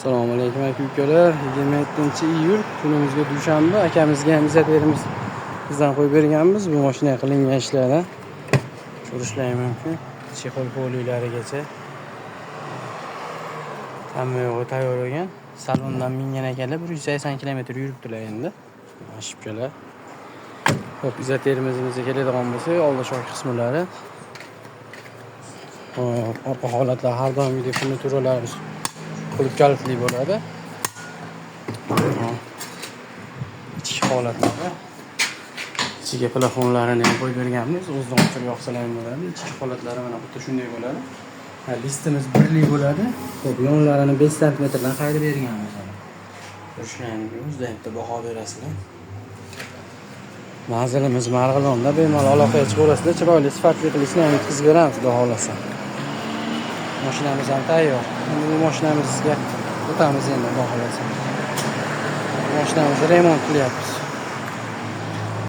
Assalomu alaykum aka-ukalar. 27-iyul kunimizga dushanba. Akamizga ham izoterimiz bizdan qo'yib berganmiz. Bu mashina qilingan ishlarni ko'rishlari mumkin. Chexol polilarigacha hamma yo'g'i tayyor bo'lgan. Salondan mingan ekanlar, 180 km yuribdilar endi. Mashibkalar. Xo'p, izoterimizga keladigan bo'lsak, oldi shoh qismlari. Orqa holatlar har doimgidek furnituralari qulf kalitli bo'ladi. Ichki holatlari. Ichiga plafonlarini ham qo'yib berganmiz. O'zidan o'chirib yoqsalar ham bo'ladi. Ichki holatlari mana xuddi shunday bo'ladi. Listimiz birlik bo'ladi. Xo'p, yonlarini 5 sm dan qayirib berganmiz. Ko'rishlaringiz o'zida baho berasizlar. Manzilimiz Marg'ilonda, bemalol aloqaga chiqib olasizlar. Chiroyli sifatli qilishni ham yetkazib beramiz, xudo xolasa. Mashinamiz ham tayyor. Endi bu mashinamizga o'tamiz endi, xudo xolasa. Mashinamizni remont qilyapmiz.